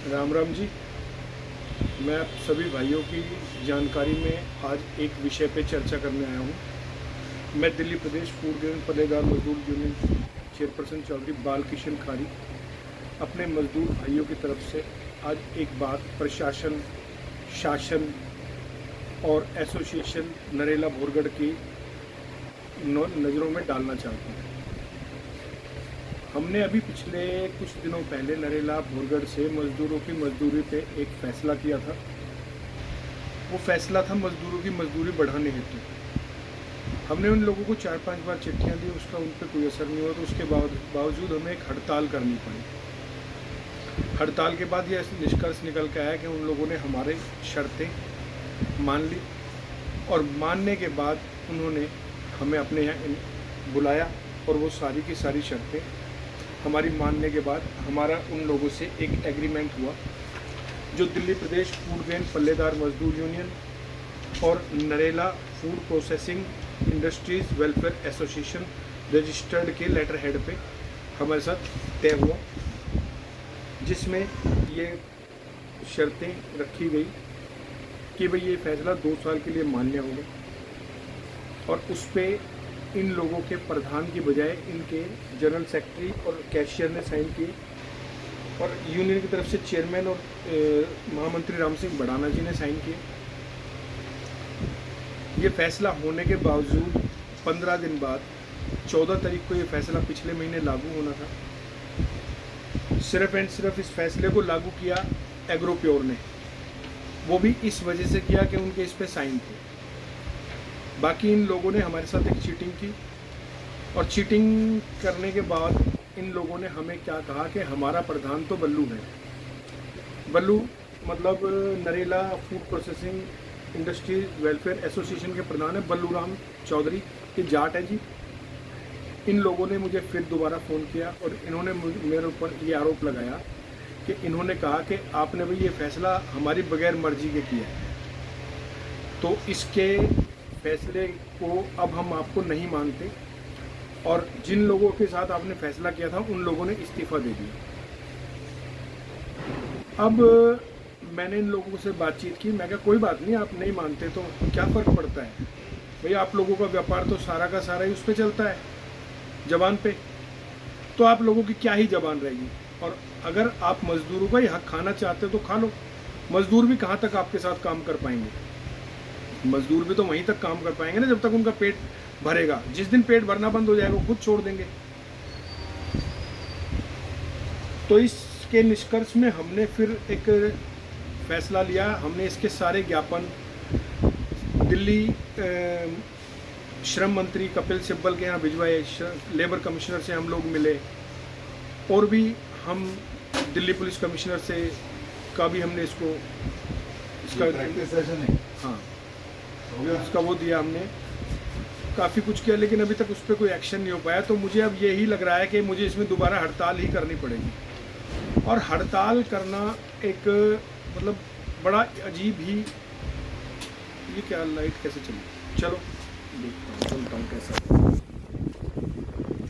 राम राम जी। मैं आप सभी भाइयों की जानकारी में आज एक विषय पे चर्चा करने आया हूँ। मैं दिल्ली प्रदेश फूड ग्रेन पल्लेदार मजदूर यूनियन चेयरपर्सन चौधरी बाल किशन खारी अपने मजदूर भाइयों की तरफ से आज एक बात प्रशासन, शासन और एसोसिएशन नरेला भोरगढ़ की नज़रों में डालना चाहता हूँ। हमने अभी पिछले कुछ दिनों पहले नरेला भोरगढ़ से मज़दूरों की मजदूरी पे एक फ़ैसला किया था। वो फ़ैसला था मज़दूरों की मजदूरी बढ़ाने हेतु। हमने उन लोगों को 4-5 बार चिट्ठियाँ दी, उसका उन पर कोई असर नहीं हुआ, तो उसके बावजूद हमें एक हड़ताल करनी पड़ी। हड़ताल के बाद यह निष्कर्ष निकल के आया कि उन लोगों ने हमारे शर्तें मान ली और मानने के बाद उन्होंने हमें अपने यहाँ बुलाया और वो सारी की सारी शर्तें हमारी मानने के बाद हमारा उन लोगों से एक एग्रीमेंट हुआ, जो दिल्ली प्रदेश फूड ग्रेन पल्लेदार मजदूर यूनियन और Narela food processing industries welfare association registered के लेटर हेड पे हमारे साथ तय हुआ, जिसमें ये शर्तें रखी गई कि भाई ये फैसला 2 साल के लिए मान्य होगा और उस पर इन लोगों के प्रधान की बजाय इनके जनरल सेक्रेटरी और कैशियर ने साइन किए और यूनियन की तरफ से चेयरमैन और महामंत्री राम सिंह बड़ाना जी ने साइन किए। ये फैसला होने के बावजूद 15 दिन बाद 14 तारीख को ये फैसला पिछले महीने लागू होना था। सिर्फ एंड सिर्फ इस फैसले को लागू किया एग्रोप्योर ने, वो भी इस वजह से किया कि उनके इस पे साइन थे। बाकी इन लोगों ने हमारे साथ एक चीटिंग की और चीटिंग करने के बाद इन लोगों ने हमें क्या कहा कि हमारा प्रधान तो बल्लू है। बल्लू मतलब Narela food processing industry welfare association के प्रधान है बल्लू राम चौधरी, ये जाट है जी। इन लोगों ने मुझे फिर दोबारा फ़ोन किया और इन्होंने मेरे ऊपर ये आरोप लगाया कि इन्होंने कहा कि आपने भाई ये फैसला हमारी बगैर मर्जी के किया है, तो इसके फैसले को अब हम आपको नहीं मानते और जिन लोगों के साथ आपने फैसला किया था उन लोगों ने इस्तीफ़ा दे दिया। अब मैंने इन लोगों से बातचीत की, मैं कहा कोई बात नहीं, आप नहीं मानते तो क्या फ़र्क पड़ता है भाई, आप लोगों का व्यापार तो सारा का सारा ही उस पर चलता है, ज़बान पे, तो आप लोगों की क्या ही ज़बान रहेगी। और अगर आप मज़दूरों का ही हक खाना चाहते हो तो खा लो। मज़दूर भी कहाँ तक आपके साथ काम कर पाएंगे, मजदूर भी तो वहीं तक काम कर पाएंगे ना जब तक उनका पेट भरेगा। जिस दिन पेट भरना बंद हो जाएगा वो खुद छोड़ देंगे। तो इसके निष्कर्ष में हमने फिर एक फैसला लिया। हमने इसके सारे ज्ञापन दिल्ली श्रम मंत्री कपिल सिब्बल के यहाँ भिजवाए, लेबर कमिश्नर से हम लोग मिले और भी हम दिल्ली पुलिस कमिश्नर से का भी हमने इसको हाँ उसका वो दिया, हमने काफ़ी कुछ किया, लेकिन अभी तक उस पर कोई एक्शन नहीं हो पाया। तो मुझे अब यही लग रहा है कि मुझे इसमें दोबारा हड़ताल ही करनी पड़ेगी और हड़ताल करना एक मतलब बड़ा अजीब ही, ये क्या लाइट कैसे चली, चलो देखता हूँ कैसा।